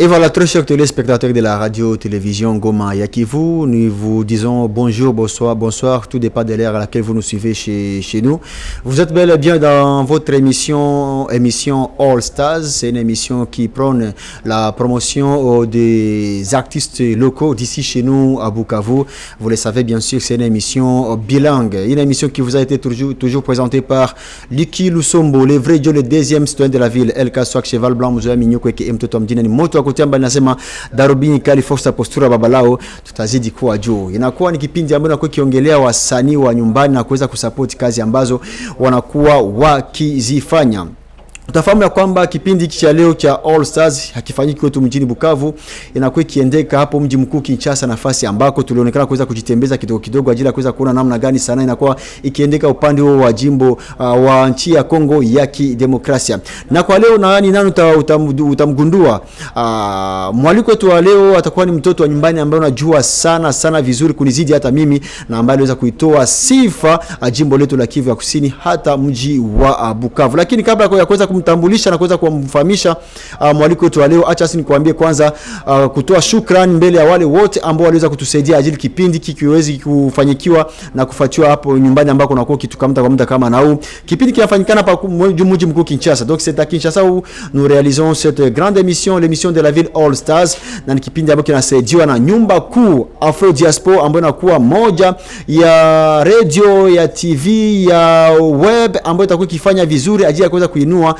Et voilà, très chers téléspectateurs de la radio-télévision Goma Yakivu, nous vous disons bonjour, bonsoir, tout dépend de l'heure à laquelle vous nous suivez chez nous. Vous êtes bel et bien dans votre émission All Stars. C'est une émission qui prône la promotion des artistes locaux d'ici chez nous à Bukavu. Vous le savez bien sûr, c'est une émission bilingue, une émission qui vous a été toujours présentée par Lucky Lusombo, le vrai Dieu, le deuxième citoyen de la ville, El Kaswak, Cheval Blanc, Mouzoua Minyoko et Mtoto Mdinani Moto Kutiamba nasema darubini kali forsa postura babalao tutazidi kuwa juu. Inakuwa ni kipindi ambacho nakuwa kiongelea wasanii wa nyumbani na kuweza kusupport kazi ambazo wanakuwa wakizifanya. Utafahamu ya kwamba kipindi cha leo cha All Stars hakifanyiki kwetu mjini Bukavu, inakuwa kiendeka hapo mji mkuu Kinshasa, nafasi ambako tulionekana kuweza kujitembeza kidogo kidogo ajili ya kuweza kuona namna gani sana inakuwa ikiendeka upande huo wa jimbo wa nchi ya Kongo ya Kidemokrasia. Na kwa leo nani utamgundua mwaliko wetu wa leo atakuwa ni mtoto wa nyumbani ambaye unajua sana vizuri kunizidi hata mimi, na ambaye aliweza kuitoa sifa jimbo letu la Kivu ya Kusini hata mji wa Bukavu. Lakini kabla ya kuweza kumtambulisha na kuweza kumfahamisha mwaliko wetu wa leo, acha nikwambie kwanza kutoa shukrani mbele ya wale wote ambao waliweza kutusaidia ajili kipindi kikiwezi kufanyikiwa na kufuatiwa hapo nyumbani ambako unakuwa kitukamta kwa muda kama na huu. Kipindi kinafanyikana pa mji mkuu Kinshasa. Donc c'est à Kinshasa où nous réalisons cette grande émission, l'émission de la ville All Stars, na ni kipindi ambacho kinasaidiwa na nyumba kuu Afro Diaspora ambayo inakuwa moja ya radio, ya TV, ya web ambayo itakuwa ikifanya vizuri ajili ya kuweza kuinua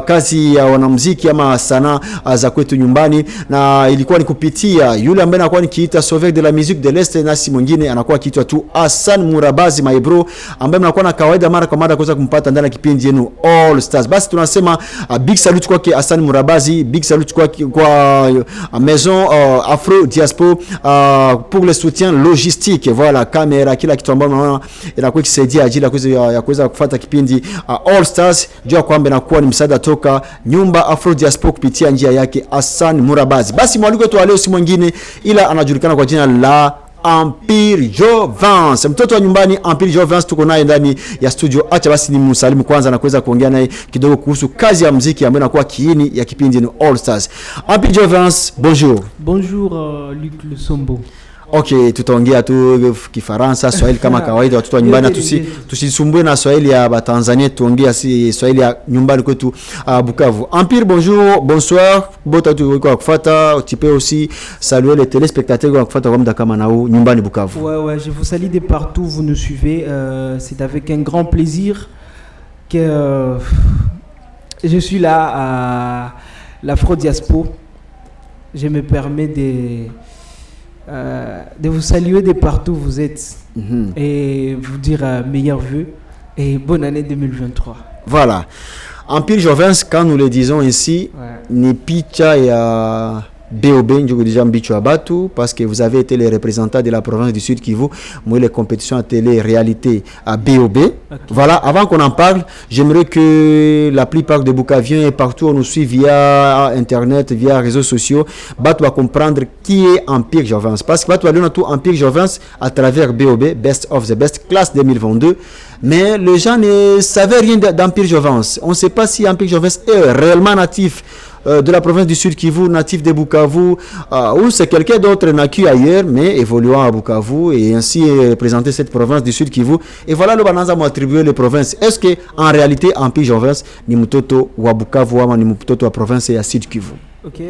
kazi ya wanamuziki ama sanaa za kwetu nyumbani. Na ilikuwa ni kupitia yule ambaye anakuwa nikiita Sauveur de la musique de l'Est, na si mwingine anakuwa akiitwa tu Hassan Murabazi my bro, ambaye mnakuwa na kawaida mara kwa mara kuweza kumpata ndani ya kipindi yenu All Stars. Basi tunasema big salute kwake Hassan Murabazi, big salute kwa Maison Afro Diaspora pour le soutien logistique, voilà, kamera, kila kitu ambacho unaona inakuwa ikisaidia ajili ya kuweza kufuata kipindi All Stars. Jua kwamba inakuwa ni msaada toka nyumba Afro Diaspora kupitia njia yake Hassan Murabazi. Basi mwaliko wetu leo si mwingine ila anajulikana kwa jina la Empire Jovance, mtoto wa nyumbani Empire Jovance. Tuko naye ndani ya studio. Acha basi ni msalimu kwanza na kuweza kuongea naye kidogo kuhusu kazi ya muziki ambayo inakuwa kiini ya kipindi ni All Stars. Empire Jovance, bonjour. Bonjour Luc Lusombo. Okay, tutaongea tu Kifaransa, Swahili kama kawaida, watoto wa nyumbani tusisumbue na Swahili ya Tanzania, tuongea si Swahili ya nyumbani kwetu Bukavu. Empire, bonjour, bonsoir, bota tu kwa kufuata, tu peux aussi saluer les téléspectateurs kwa kufuata kwa muda kama na huu nyumbani Bukavu. Ouais, je vous salue de partout vous nous suivez, c'est avec un grand plaisir que je suis là à l'Afro Diaspora. Je me permets de vous saluer de partout où vous êtes et vous dire meilleurs vœux et bonne année 2023. Voilà. Empire Jovance, quand nous le disons ici, ni picha ya BOB ndio déjà mbicho abatu, parce que vous avez été les représentants de la province du Sud Kivu, moi les compétitions à télé-réalité à BOB. Okay. Voilà, avant qu'on en parle, j'aimerais que la plupart des Bukaviens et partout où on nous suit via internet, via réseaux sociaux, batu va comprendre qui est Empire Jovance, parce que batu va donner tout Empire Jovance à travers BOB, Best of the Best, classe 2022. Mais les gens ne savaient rien d'Empire Jovance. On ne sait pas si Empire Jovance est réellement natif de la province du Sud Kivu, natif de Bukavu, ou c'est quelqu'un d'autre naquit ailleurs, mais évoluant à Bukavu et ainsi représenter cette province du Sud Kivu. Et voilà le bananza m'a attribué les provinces. Est-ce que en réalité Empire Jovance ni mtoto wa Bukavu ama ni mtoto wa province ya Sud Kivu? Ok.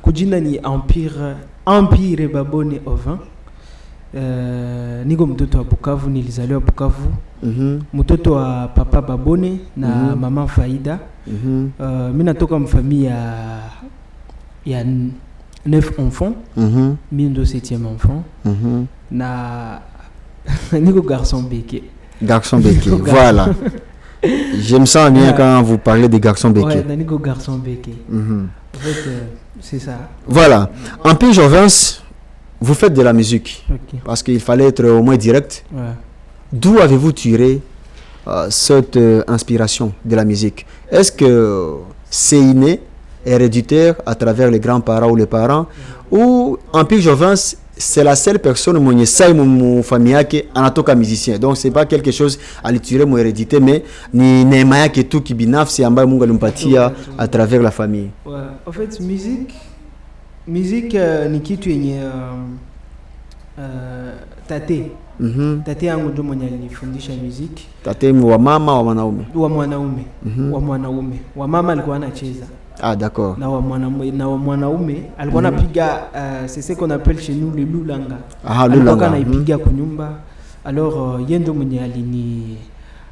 Kujina ni Empire Babone Ovin. Niko mtoto wa Bukavu, nilizaliwa Bukavu. Mtoto wa papa Babone na mama Faida. Mimi natoka mfamilia ya 9 enfants. Mimi ndo 7e enfant. Na niko garçon béqué. Garçon béqué, voilà. Je me sens bien quand vous parlez de garçon béqué. Ouais, niko garçon béqué. En fait, c'est ça. Voilà. Empire Jovance, vous faites de la musique, parce qu'il fallait être au moins direct. D'où avez-vous tiré cette inspiration de la musique? Est-ce que c'est inné, héréditaire à travers les grands-parents ou les parents, ou Empire Jovance c'est la seule personne mwenye sai mu famille yake anatoka musicien. Donc c'est pas quelque chose alituire mu hérédité, mais ni neema yake tu kibinafsi ambayo Mungu alimpatia à travers la famille. Ouais. En fait, musique ni kitu yenye tate. Tate yangu ndo mwenye alinifundisha muziki. Tate wa mama wa mwanaume? Wa mwanaume. Wa mwanaume. Wa mama alikuwa anacheza. Ah, d'accord. Na wa mwanaume alikuwa anapiga c'est ce qu'on appelle chez nous le lulanga. Ah, lulanga. Alikuwa anaipiga kunyumba. Alors yendo mwenye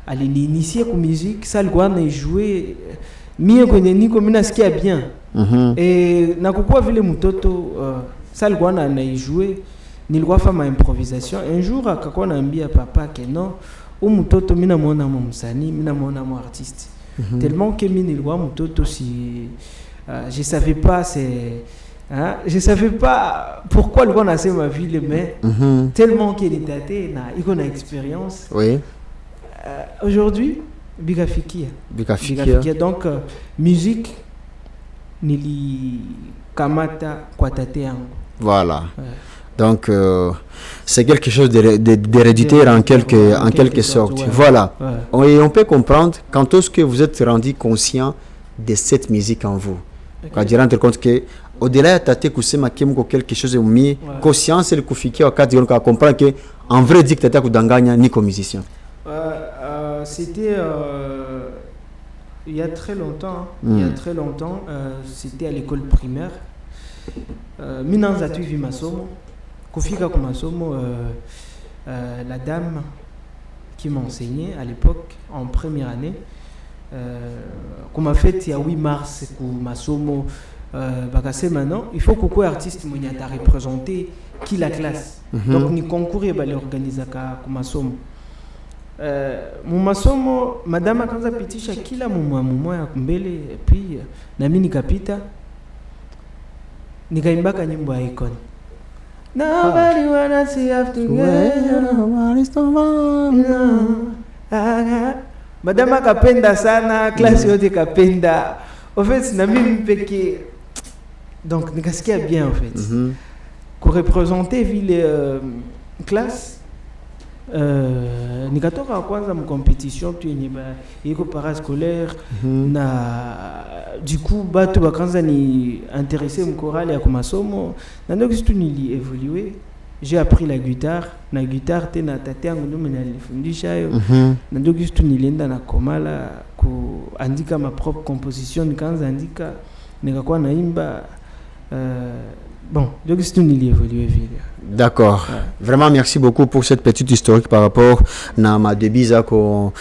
aliniinitier ku musique, ça alikuwa anajouer mie kwenye niko mimi nasikia bien. Et na kukua vile mtoto ça alikuwa anajouer, nilikuwa fanya improvisation. Un jour akakuwa anaambia papa que non, mtoto mimi namuona msanii, mimi namuona artiste. Tellement que mimi nilikuwa mtoto si je savais pas je savais pas pourquoi alikuwa anasema vile, mais tellement qu'il était na iko na expérience. Oui. Aujourd'hui bikafikia. Donc musique nilikamata kwa tate yangu. Voilà. Donc c'est quelque chose d'héréditaire en quelque sorte. Ouais. Voilà. Ouais. Et on peut comprendre quand est-ce que vous êtes rendu conscient de cette musique en vous. Quand tu rends compte que au-delà de tate kusema kimko quelque chose de mi conscience ile kufikia wakati on comprend que en vrai dit que tate kudanganya niko musicien. C'était il y a très longtemps, c'était à l'école primaire. Minanza tu vi masomo. Kufika kwa masomo, la dame qui m'enseignait à l'époque en première année, comme a fait il y a 8 mars ku masomo, bakase maintenant il faut que artiste mwenye ta représenter qui la classe. Donc ni concours ba l'organiser ka ku masomo. Mu masomo madame akaanza pitisha kila mumwa ya kumbele, et puis na mimi nikapita nikaimbaka nyimbo ya Icon. Nobody wanna see after madame akapenda sana, classe yote kapenda. En fait na mimi peke, donc nikasikia bien en fait. Ko représenter vile classe nikatoka kwanza mu compétition tu yenye iko parascolaire na du coup batu bakanza ni intéressé mu chorale ya kumasomo na ndio kitu nili évoluer. J'ai appris la guitare tena tate yangu ndo mwenye alifundisha hiyo na ndio kitu nilienda na komala kuandika ma propre composition, nikaanza andika nikakuwa naimba bon, donc c'est une évolué. D'accord. Ouais. Vraiment, merci beaucoup pour cette petite historique par rapport à ma début dans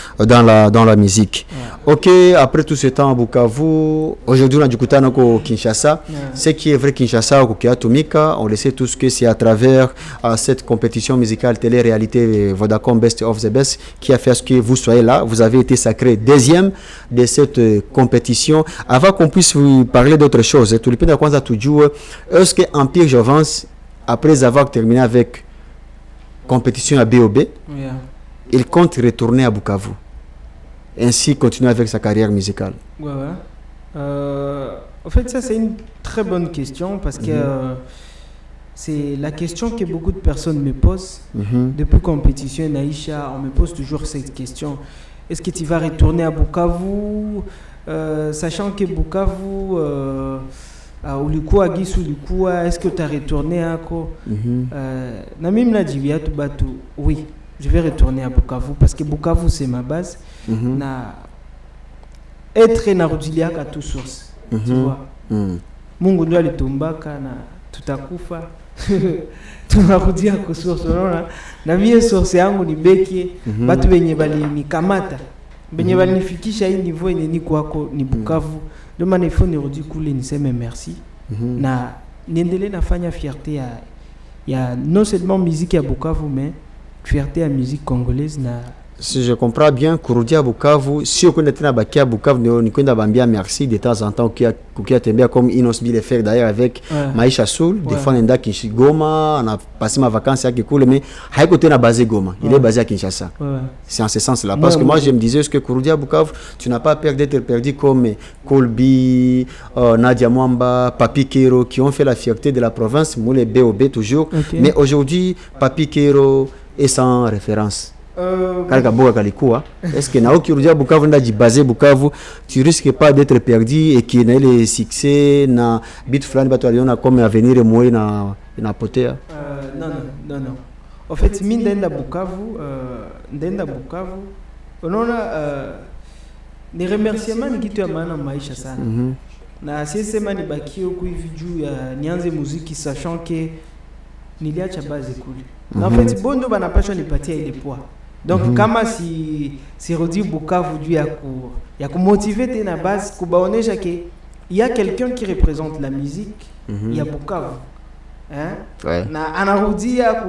la musique. Ouais. Ok, après tout ce temps à Bukavu, aujourd'hui on a du coup au Kinshasa. Ouais. Ce qui est vrai Kinshasa au Kiatomika, on le sait tous que c'est à travers cette compétition musicale télé-réalité Vodacom Best of the Best qui a fait à ce que vous soyez là. Vous avez été sacré deuxième de cette compétition. Avant qu'on puisse vous parler d'autres choses, tout le pays de tout jouer. Est-ce que Empire Jovance, après avoir terminé avec compétition à BOB, il compte retourner à Bukavu, ainsi continuer avec sa carrière musicale? En fait, ça c'est une très bonne question parce que c'est la question que beaucoup de personnes me posent. Depuis compétition Naïcha, on me pose toujours cette question. Est-ce que tu vas retourner à Bukavu, sachant que Bukavu ulikuwa gisu ulikuwa, est-ce que tu as retourné à quoi? Na mimi na jibia tu batu, oui, je vais retourner à Bukavu parce que Bukavu c'est ma base. Na être na rudilia ka tout source, tu vois. Mungu ndio alitumbaka na tutakufa. Tunarudia kwa source, unaona? Na mie source yangu ni beki, batu benye bali nikamata. Benye bali nifikisha hii niveau yenye ni kwako ni Bukavu. Le manifo nirudi kule niseme merci. Na niendelee nafanya fierté ya non seulement musique ya Bukavu mais fierté ya musique congolaise Si je comprends bien, Kurudia Bukavu, si on connaît Bakia Bukavu, on connaît Bambia merci de temps en temps, qui a tembé comme Inos Bile fait d'ailleurs avec Maïcha Soul. Des fois, on a Goma, on a passé ma vacance à Kikoule, mais Haïkote n'a basé Goma, il est basé à Kinshasa. C'est en ce sens-là. Parce que moi, je me disais que Kurudia Bukavu, tu n'as pas peur d'être perdu comme Kolbi, Nadia Mwamba, Papi Kero, qui ont fait la fierté de la province, Moule BOB toujours. Mais aujourd'hui, Papi Kero est sans référence. Est-ce que Naoki Rudia Bukavu n'a basé Bukavu, tu risques pas d'être perdu et qu'il y ait les succès na bit flan batalion comme avenir et moi na potea? Non. En fait, Ndenda Bukavu, on a des remerciements qui tu as maintenant maisha sana. Na sisi mani bakio kuivi juu ya nianze muziki sachant que niliacha base kule. En fait, bondo banapasha nipatia ile poa. Donc kama si Rodi Bukavu du ya motiver tes na base kubaonesha que il y a quelqu'un qui représente la musique, il y a Bukavu. Hein? Na anarudia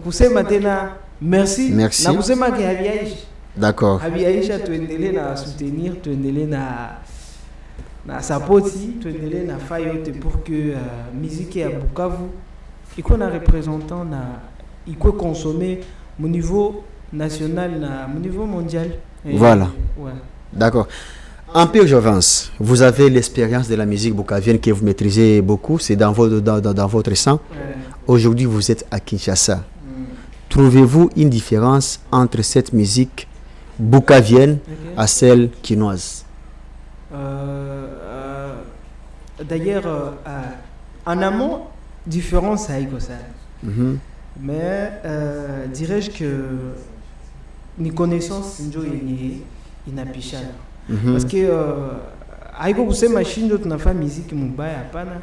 kusema tena merci. Na kusema que habiaishi. D'accord. Habiaisha tuendelee na soutenir, tuendelee na sapoti, tuendelee na fayote pour que musique ya Bukavu iko na représentant na iko consommer au niveau national, au niveau mondial. Voilà. Ouais. D'accord. Empire Jouvence, vous avez l'expérience de la musique bukavienne que vous maîtrisez beaucoup, c'est dans votre sang. Aujourd'hui, vous êtes à Kinshasa. Trouvez-vous une différence entre cette musique bukavienne à celle quinoise? D'ailleurs, en amont, différence à Ego. Mais dirais-je que mes connaissances inapisha parce que Ego kusema machine d'autres na fa musique mubaya hapana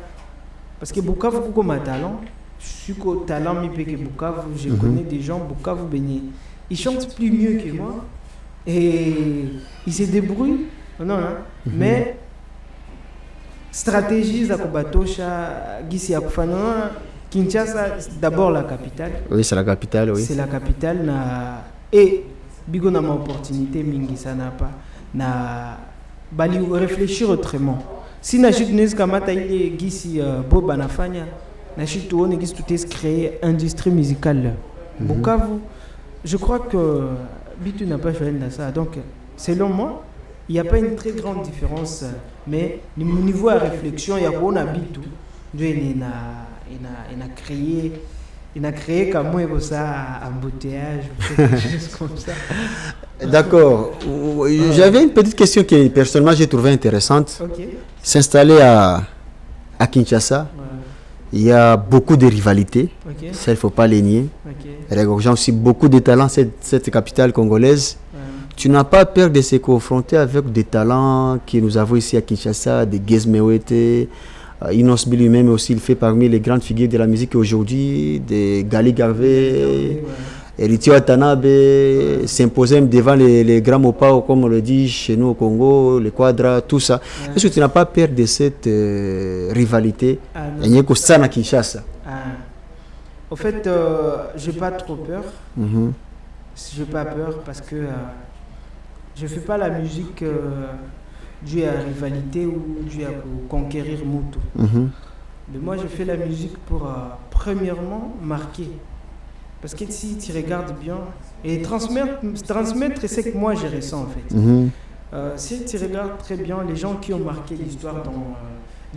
parce que Bukavu kuko ma talent suko talent mi peke Bukavu je connais des gens Bukavu benye ils chantent plus mieux que moi et ils se débrouillent non mais stratégie za kubatosha gisi ya kufanya Kinshasa d'abord la capitale. Oui, c'est la capitale, oui. C'est la capitale et bigo na ma opportunité mingi sana pa na bali réfléchir autrement. Si na chute nes kamata ile gisi bob anafanya na chute tuone gisi tout créer industrie musicale. Bukavu, je crois que bitu n'a pas choisi dans ça. Donc selon moi, il n'y a pas une très grande différence mais au niveau de réflexion, il y a on habite il a créé comme moi ça embouteillage quelque chose comme ça. D'accord. J'avais une petite question que personnellement j'ai trouvé intéressante. S'installer à Kinshasa, il y a beaucoup de rivalités. Ça, il ne faut pas les nier. Regardons aussi beaucoup de talents cette capitale congolaise. Tu n'as pas peur de se confronter avec des talents que nous avons ici à Kinshasa, des Gezmewete, Inos Bi lui-même aussi, il fait parmi les grandes figures de la musique aujourd'hui, des Gali Garvey, Eritio Watanabe, s'imposer devant les grands Mopao, comme on le dit chez nous au Congo, les Quadras, tout ça. Est-ce que tu n'as pas peur de cette rivalité à Kinshasa? Au fait, je n'ai pas trop peur. Je n'ai pas peur parce que je ne fais pas la musique due à la rivalité ou due à conquérir Moutou. Mais moi, je fais la musique pour, premièrement, marquer. Parce que si tu regardes bien, et transmettre c'est que moi, je ressens en fait. Si tu regardes très bien, les gens qui ont marqué l'histoire dans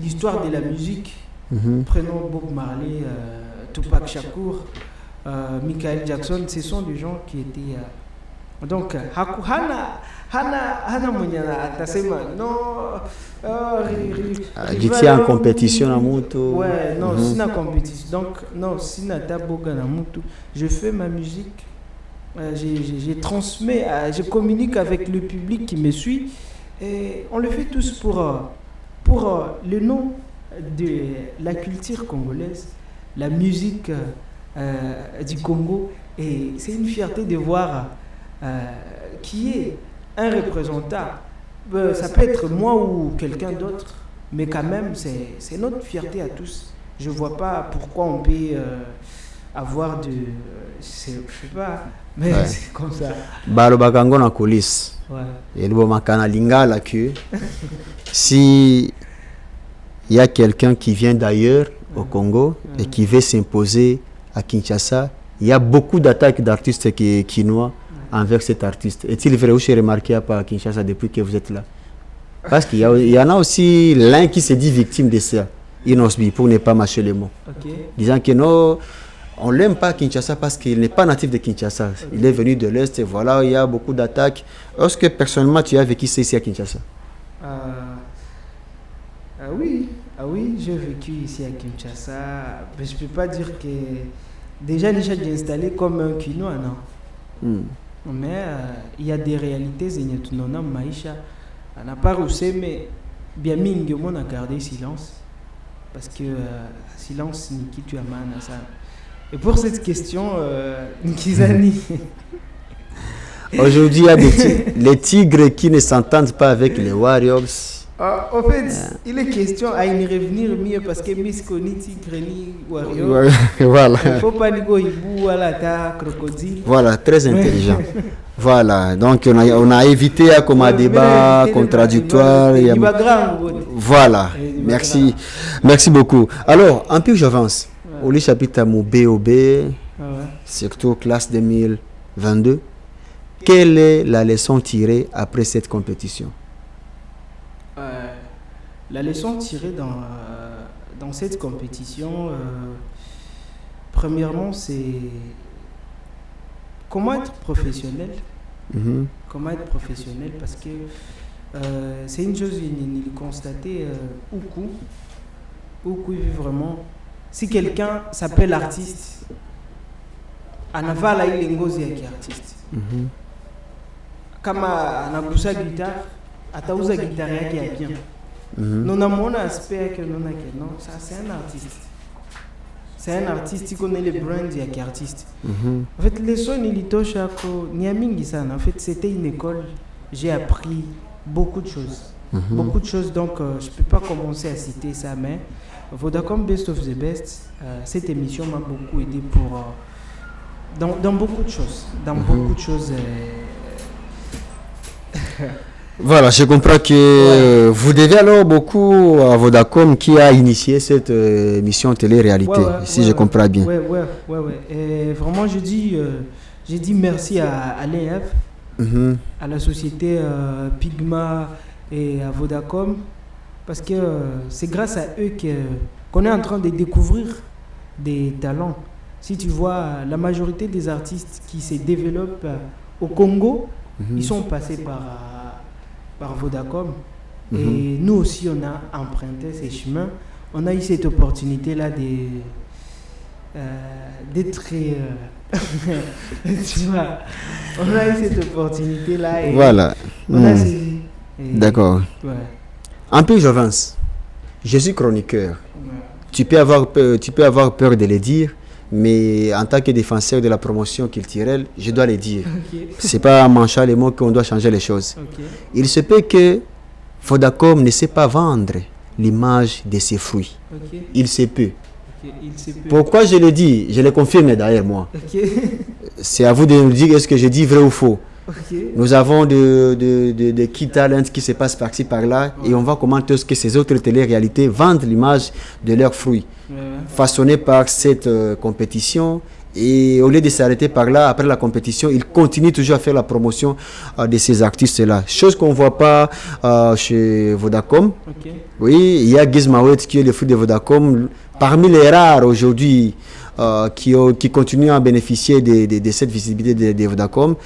l'histoire de la musique, prenons Bob Marley, Tupac Shakur, Michael Jackson, ce sont des gens qui étaient... donc, Hana Mounyana, atasema, non, j'étais en compétition à Moutou. Ouais, non, c'est une compétition. Donc, non, si Nata Boga na Moutou, je fais ma musique, je transmets, je communique avec le public qui me suit, et on le fait tous pour le nom de la culture congolaise, la musique du Congo, et c'est une fierté de voir qui est un représentant. Ça peut être moi ou quelqu'un d'autre, mais quand même c'est notre fierté à tous. Je vois pas pourquoi on peut avoir de... je sais pas, mais Ouais. c'est comme ça. Balobakango na coulisse. Ouais. Et le makana lingala que si il y a quelqu'un qui vient d'ailleurs au Congo et qui veut s'imposer à Kinshasa, il y a beaucoup d'attaques d'artistes quinois envers cet artiste. Est-il vrai ou j'ai remarqué à Kinshasa depuis que vous êtes là? Parce qu'il y en a aussi l'un qui se dit victime de ça, Inosbi, pour ne pas mâcher les mots. Ok. Disant que non, on l'aime pas à Kinshasa parce qu'il n'est pas natif de Kinshasa. Il est venu de l'Est et voilà, il y a beaucoup d'attaques. Est-ce que personnellement tu as vécu ça ici à Kinshasa? Ah oui, j'ai vécu ici à Kinshasa. Mais je peux pas dire que déjà j'ai installé comme un quinoa, non. Mais il y a des réalités, Zenyatunona Maïcha. On n'a pas roussé, mais bien mingi, on a gardé silence. Parce que silence, Niki, tu as ça. Et pour cette question, Nkizani. Aujourd'hui, il y a les tigres qui ne s'entendent pas avec les Warriors. En fait, il est question à y revenir mieux parce que Miss Koni, tigre, ni Warrior. Voilà. Il ne faut pas nigo hibou, voilà, ta crocodile. Voilà, très intelligent. Voilà, donc on a évité à comme un débat contradictoire. Voilà, merci. Merci beaucoup. Alors, en plus, j'avance. Au lit chapitre à mon BOB, surtout classe 2022. Quelle est la leçon tirée après cette compétition? La leçon tirée dans cette compétition, premièrement, c'est comment être professionnel. Comment être professionnel, parce que c'est une chose, il constater où vraiment, si quelqu'un s'appelle artiste, anavala ile ngozi ya kiartiste. Kama anagusa guitare, atauza guitare yake ya bien. Non a mon aspect que non, ça c'est un artiste. C'est un artiste qui connaît les brands et artiste. En fait, les sons Niamingi sana. En fait, c'était une école. J'ai appris beaucoup de choses. Beaucoup de choses, donc je ne peux pas commencer à citer ça, mais Vodacom Best of the Best, cette émission m'a beaucoup aidé pour dans beaucoup de choses. Dans beaucoup de choses. Voilà, je comprends que vous devez alors beaucoup à Vodacom qui a initié cette émission télé-réalité, si je comprends bien. Ouais. Et vraiment, je dis merci à l'EF, à la société Pigma et à Vodacom, parce que c'est grâce à eux qu'on est en train de découvrir des talents. Si tu vois, la majorité des artistes qui se développent au Congo, ils sont passés par Vodacom. Et nous aussi, on a emprunté ces chemins. On a eu cette opportunité-là d'être... tu vois, on a eu cette opportunité-là. Et voilà. On a saisi. D'accord. Ouais. En plus, j'avance. Je suis chroniqueur. Tu peux avoir peur de le dire, mais en tant que défenseur de la promotion culturelle, je dois le dire. C'est pas en manchant les mots qu'on doit changer les choses. Il se peut que Vodacom ne sait pas vendre l'image de ses fruits. Il se peut. Pourquoi je le dis? Je le confirme derrière moi. C'est à vous de nous dire est-ce que je dis vrai ou faux. Nous avons de key talents qui se passent par-ci par-là et on va commenter ce que ces autres télé-réalités vendent l'image de leurs fruits façonnés par cette compétition. Et au lieu de s'arrêter par là, après la compétition, ils continuent toujours à faire la promotion de ces artistes-là. Chose qu'on ne voit pas chez Vodacom. Oui, il y a Gizmawet qui est le fruit de Vodacom. Parmi les rares aujourd'hui qui continuent à bénéficier de cette visibilité de Vodacom.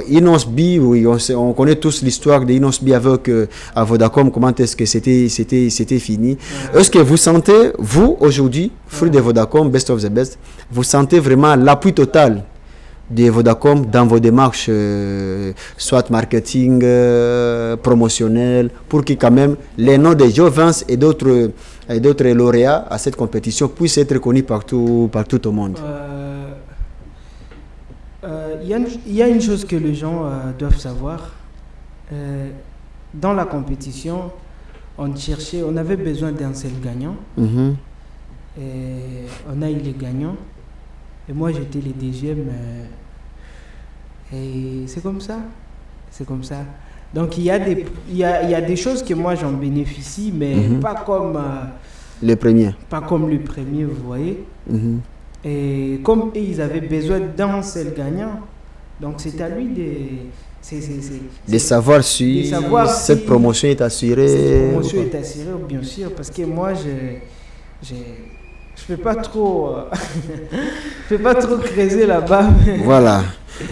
Inosbi, oui, on connaît tous l'histoire de Inosbi avec à Vodacom, comment est-ce que c'était fini. Est-ce que vous sentez, vous, aujourd'hui, fruit de Vodacom, Best of the Best, vous sentez vraiment l'appui total de Vodacom dans vos démarches, soit marketing, promotionnel, pour que quand même les noms des jeunes et d'autres lauréats à cette compétition puissent être connus partout au monde? Il y a une chose que les gens doivent savoir. Dans la compétition, on avait besoin d'un seul gagnant. Et on a eu les gagnants. Et moi, j'étais le deuxième. Et c'est comme ça. C'est comme ça. Donc, il y a des choses que moi, j'en bénéficie, mais pas comme... le premier. Pas comme le premier, vous voyez. Et comme ils avaient besoin d'un seul gagnant, donc c'est à lui de savoir si cette promotion est assurée. Cette promotion est assurée, bien sûr, parce que moi, je ne peux pas trop, je peux pas trop creuser là-bas. Voilà.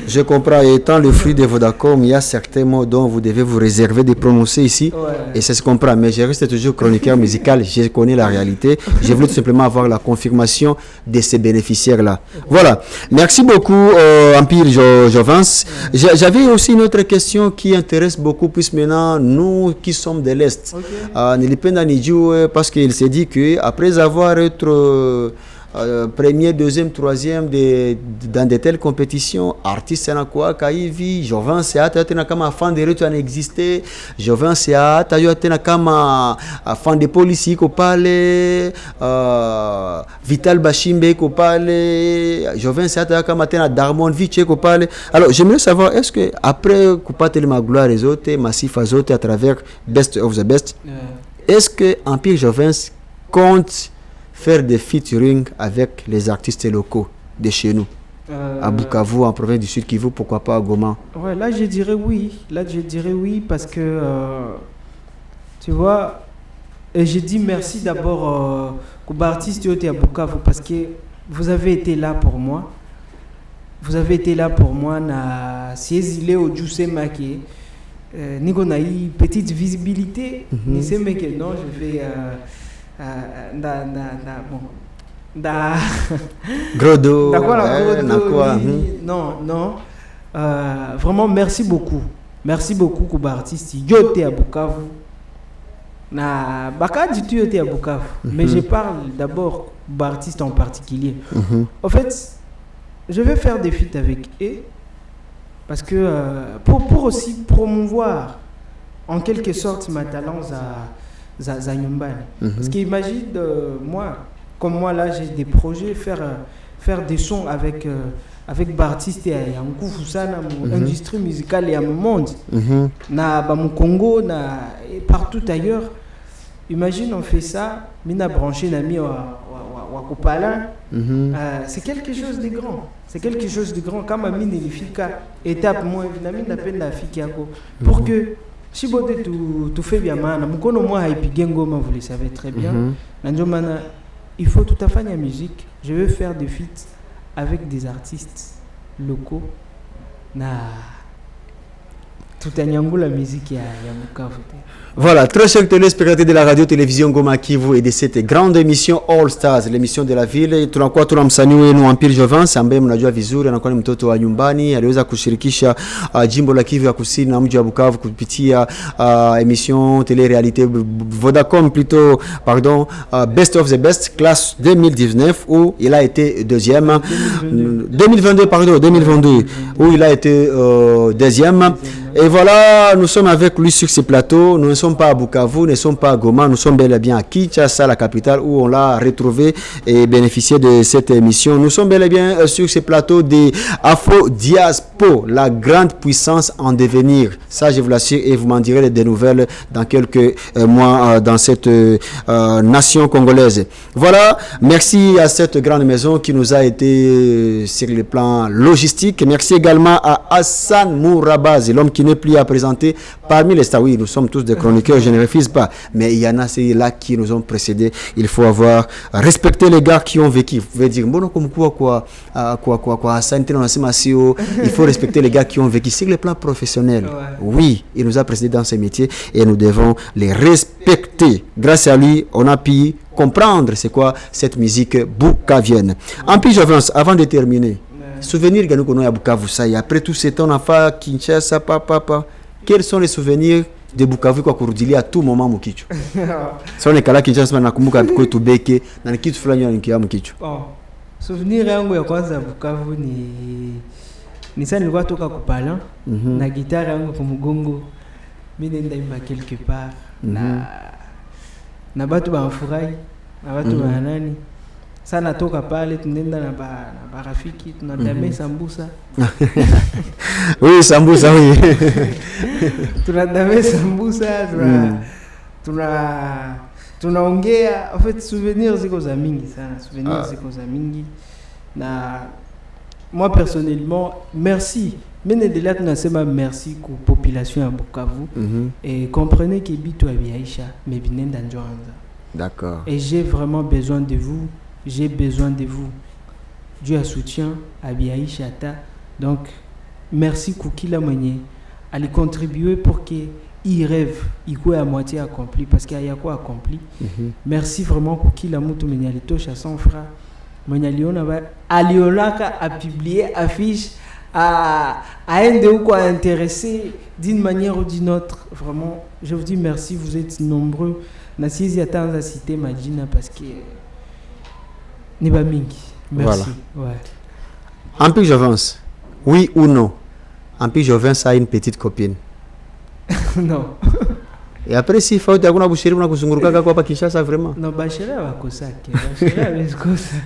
Je comprends. Étant le fruit de Vodacom, il y a certains mots dont vous devez vous réserver de prononcer ici. Ouais. Et ça se comprend. Mais je reste toujours chroniqueur musical. Je connais la réalité. Je voulais tout simplement avoir la confirmation de ces bénéficiaires-là. Voilà. Merci beaucoup, Empire Jovance. J'avais aussi une autre question qui intéresse beaucoup plus maintenant nous qui sommes de l'Est. Parce qu'il s'est dit qu'après avoir été... premier, deuxième, troisième dans de telles compétitions, artiste na quoi kaivi, Jovan Seata tena kama fan de retu anexiste, Jovan Seata yo tena kama fan de police ko pale, Vital Bashimbe ko pale, Jovan Seata kama tena Darmon Viche ko pale. Alors j'aimerais savoir, est-ce que après Kupatele ma gloire les autres, Massif Azote à travers Best of the Best, est-ce que Empire Jovance compte faire des featuring avec les artistes locaux de chez nous, à Bukavu, en province du Sud Kivu, pourquoi pas à Goma? Ouais, là je dirais oui. Parce que, tu vois, et je dis merci d'abord aux artistes à Bukavu parce que vous avez été là pour moi. Vous avez été là pour moi. Na siezile au Djousse Maké. Nigo na eu petite visibilité. Ni se meke non, je vais... Grodo, non, vraiment merci beaucoup Kuba artiste yote à Bukavu na baka du yote à Bukavu, mais je parle d'abord Kuba artiste en particulier. En fait, je vais faire des feats avec eux parce que pour aussi promouvoir en quelque sorte ma talent parce qu'imagine moi, comme moi là j'ai des projets, faire des sons avec Bartiste et Yankou Foussana, mon industrie musicale et à mon monde, na mon Congo, et partout ailleurs. Imagine on fait ça, mina branché nami wa Kopala, c'est quelque chose de grand. C'est quelque chose de grand. Comme mine l'efficace étape moi évidemment d'appel la fille pour que si vous tout fait bien, vous le savez très bien. Il faut tout à fait la musique. Je veux faire des feats avec des artistes locaux. Tout à la musique, il y a Voilà, très chers téléspectateurs de la radio-télévision Goma Kivu et de cette grande émission All Stars, l'émission de la ville. Tunakuwa tunamsanii wenu Empire Jovance ambaye mnajua vizuri anakuwa ni mtoto wa nyumbani, aliweza kushirikisha jimbo la Kivu ya Kusini na mji wa Bukavu kupitia émission télé-réalité Vodacom plutôt, pardon, Best of the Best classe 2019 où il a été deuxième. 2022 où il a été deuxième. Et voilà, nous sommes avec lui sur ce plateau. Nous ne sommes pas à Bukavu, nous ne sommes pas à Goma, nous sommes bel et bien à Kinshasa, la capitale, où on l'a retrouvé et bénéficié de cette émission. Nous sommes bel et bien sur ce plateau de Afro Diaspo, la grande puissance en devenir. Ça, je vous l'assure, et vous m'en direz des nouvelles dans quelques mois dans cette nation congolaise. Voilà, merci à cette grande maison qui nous a été sur le plan logistique. Merci également à Hassan Mourabazi, l'homme qui n'est plus à présenter parmi les stars. Oui, nous sommes tous des chroniqueurs, je ne refuse pas, mais il y en a là qui nous ont précédés. Il faut avoir respecté les gars qui ont vécu. Vous pouvez dire bon, comme quoi Hassan, il faut respecter les gars qui ont vécu sur le plan professionnel. Oui, il nous a précédés dans ce métier et nous devons les respecter. Grâce à lui, on a pu comprendre c'est quoi cette musique bukavienne. En plus, j'avance avant de terminer. Souvenirs que nous avons à Bukavu, ça y est. Après tout ce temps, on a fait Kinshasa, papa. Quels sont les souvenirs de Bukavu kwa kurudili à tout moment mkicho? Sasa ni kala Kinshasa nakumbuka kwetu beke na kitu fulani nikia mkicho. Souvenir yangu ya kwanza Bukavu ni sana nilikuwa toka kupala na gitara yangu kwa mgongo. Mimi nenda imba quelque part na batu ba furahi, na batu ba nani. sana toka pale tunaenda na barafiki tunadame sambusa. Oui, sambusa, oui. Tunadame sambusa, tunaongea. En fait, souvenirs ziko za mingi sana, souvenirs ziko za mingi. Na moi personnellement, merci. Mais de là tunasema merci ku population ya Bukavu et comprenez que bitu abiaisha mais binenda njoanza. D'accord. Et j'ai vraiment besoin de vous. J'ai besoin de vous. Dieu a soutien à Biaï Chata. Donc, merci Koukila Mwenye. Allez contribuer pour qu'il rêve. Il est à moitié accompli. Parce qu'il y a quoi accompli. Merci vraiment Koukila Moutou Menyalito Chasson Fra. Menyaliona Aliolaka a publié affiche à un de quoi intéressé d'une manière ou d'une autre. Vraiment, je vous dis merci. Vous êtes nombreux. Nasizi attend à citer Magina parce que Niba Mingi. Merci. Voilà. Ouais. Ampil Jovens, oui ou non? Ampil Jovens a une petite copine. Non. Et après, s'il faut que vous boucher, vous kuzunguruka kwa Kinshasa vraiment? Non, Bachela va kosake. Bachela va kosake.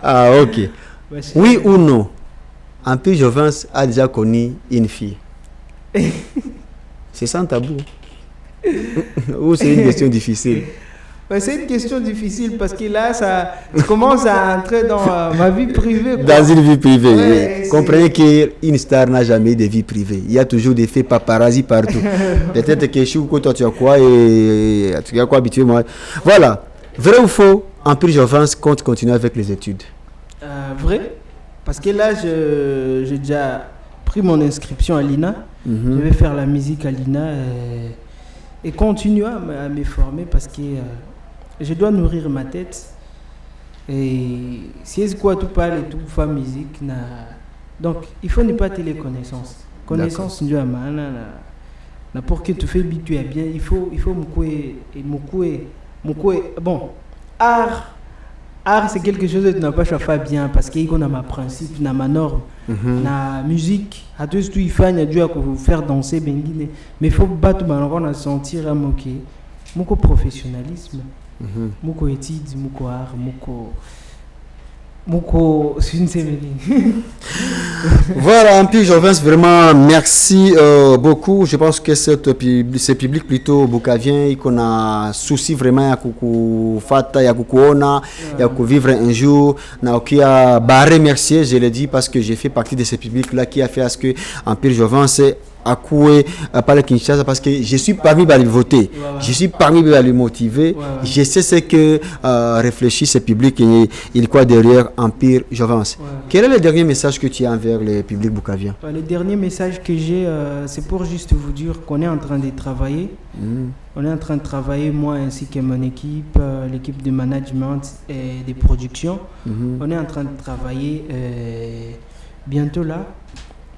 Ah, ok. Bachela. Oui ou non? Ampil Jovens a déjà connu une fille. C'est sans tabou. Ou c'est une question difficile? C'est une question difficile parce que là, ça commence à entrer dans ma vie privée. Quoi. Dans une vie privée. Ouais, comprenez qu'une star n'a jamais de vie privée. Il y a toujours des faits paparazzi partout. Peut-être que toi tu as quoi et tu as quoi habitué moi. Voilà. Vrai ou faux, Ampil Jovens compte continuer avec les études? Vrai. Parce que là, j'ai déjà pris mon inscription à l'INA. Je vais faire la musique à l'INA et continuer à me former parce que je dois nourrir ma tête. Et si c'est quoi tout parle et tout faire musique, donc il faut ne pas les connaissances. Connaissances, pour que tu fais tu es bien, il faut bon, art c'est quelque chose que tu n'as pas fait bien parce qu'il y a ma principe, na ma norme, na musique, à tout ce il faut faire danser bengine, mais il faut battre on sentir à mon professionnalisme, mon étude, mon art, Voilà, Ampil Jovens, vraiment merci beaucoup. Je pense que ce public plutôt bukavien, il a souci vraiment à fata, à kukuona, à vivre un jour. Na okia barré merci, je le dis parce que j'ai fait partie de ce public là qui a fait à ce que Ampil Jovens à couer par le Kinshasa parce que je suis parmi les voter, je suis parmi les motiver, je sais ce que réfléchit ce public et il croit derrière Ampil Jovens. Quel est le dernier message que tu as envers le public boukavien? Le dernier message que j'ai, c'est pour juste vous dire qu'on est en train de travailler. On est en train de travailler, moi ainsi que mon équipe, l'équipe de management et de production. On est en train de travailler bientôt là.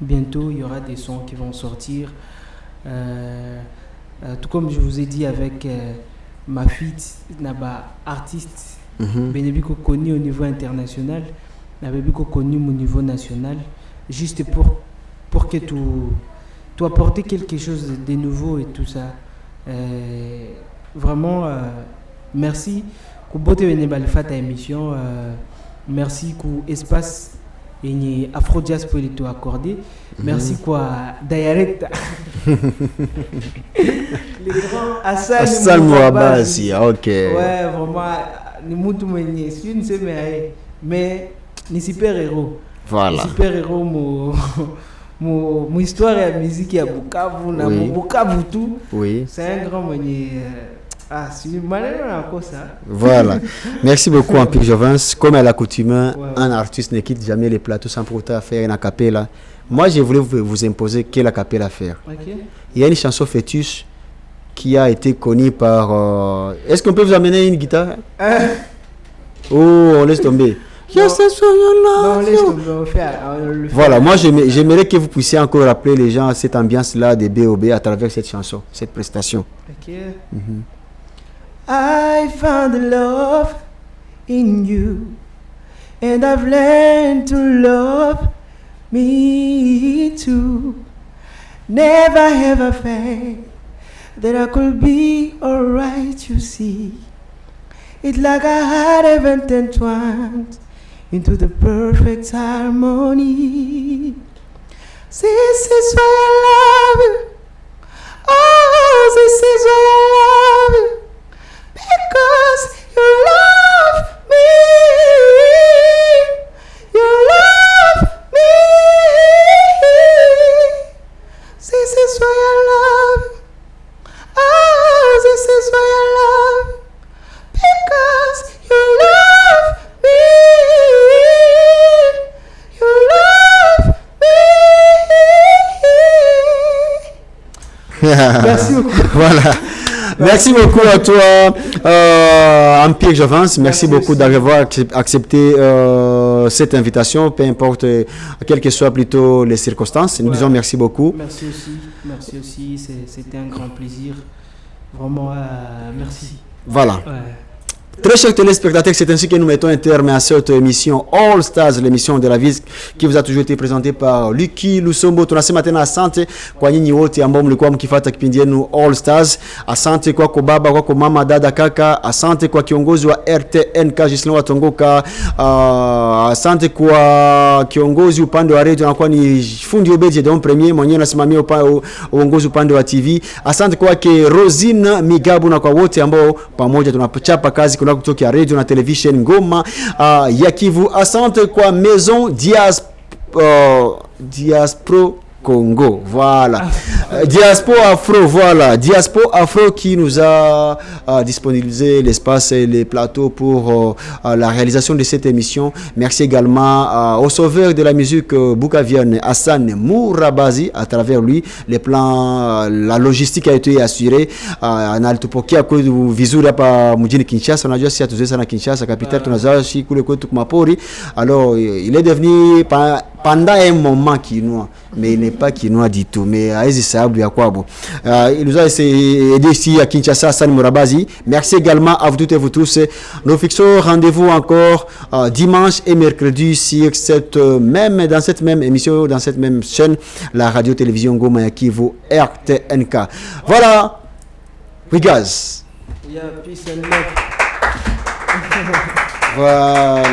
Bientôt, il y aura des sons qui vont sortir. Tout comme je vous ai dit avec ma fille, artiste, Benebiko connu au niveau international, Benebiko connu au niveau national, juste pour que tu apportes quelque chose de nouveau et tout ça. Vraiment, merci. Pour botte ta émission, merci pour espace. Et Afrodias pour les tout accordé. Merci quoi, direct. Les grands Hassan Mouabazi, ok. Ouais, vraiment, nous moutou mené, c'est une semaine, mais ni super héros. Voilà. Super héros, mon histoire et la musique à Bukavu, na mon Bukavu tout. Oui. C'est un grand mené. Ah, c'est une manière encore ça. Voilà. Merci beaucoup, Ampil Jovens. Comme à l'accoutumée, un artiste ne quitte jamais les plateaux sans pour autant faire une acapella. Moi, je voulais vous imposer quelle acapella faire. Okay. Il y a une chanson fétiche qui a été connue par... Est-ce qu'on peut vous amener une guitare? Oh, on laisse tomber. Non, laisse tomber, on le fait. Voilà, moi j'aimerais que vous puissiez encore rappeler les gens à cette ambiance-là de B.O.B. à travers cette chanson, cette prestation. Ok. I found the love in you, and I've learned to love me too. Never ever felt that I could be alright, you see. It's like our heart event entwined into the perfect harmony. This is why I love you. Oh, this is why I love you. Because you love me. You love me. This is why I love you. Oh, this is why I love you. Because you love me. You love me. Merci beaucoup. Voilà. Merci beaucoup à toi, Empire Jovance. Merci beaucoup d'avoir accepté cette invitation, peu importe quelles que soient plutôt les circonstances. Nous disons merci beaucoup. Merci aussi. C'était un grand plaisir. Vraiment, merci. Voilà. Ouais. Très chers téléspectateurs, c'est ainsi que nous mettons un terme à cette émission All Stars, l'émission de la vie qui vous a toujours été présentée par Lucky Lusombo. Tunasema tena asante kwa nyinyi wote ambao mlikuwa mkifuata kipindi yenu All Stars. Asante kwako baba, kwako mama, dada, kaka. Asante kwa kiongozi wa RTNK Gislin Watongoka. Asante kwa kiongozi upande wa radio anakuwa ni fundi Obedi Don Premier mwenyewe anasimamia uongozi upande wa TV. Asante kwake Rosine Migabu na kwa wote ambao pamoja tunachapa kazi kutoka radio na television Ngoma ya Kivu. Asante kwa Maison Diaspora Congo, voilà. Diaspora Afro, voilà. Diaspora Afro qui nous a disponibilisé l'espace et les plateaux pour la réalisation de cette émission. Merci également au sauveur de la musique boukavienne, Hassan Mourabazi. À travers lui, les plans, la logistique a été assurée. Nalitupokia kwetu vizuri hapa mjini Kinshasa. Unajua sisi hatuzoea sana Kinshasa, capitale tunazoishi kule kwetu kumapori. Alors, il est devenu pendant un moment quinois, mais il n'est pas quinois du tout, mais il nous a aidé ici à Kinshasa, Hassan Mourabazi. Merci également à vous toutes et vous tous. Nous fixons rendez-vous encore dimanche et mercredi sur dans cette même émission, dans cette même chaîne, la radio-télévision Ngoma ya Kivu RTNK. Voilà, we guys. Yeah, peace and love. Voilà.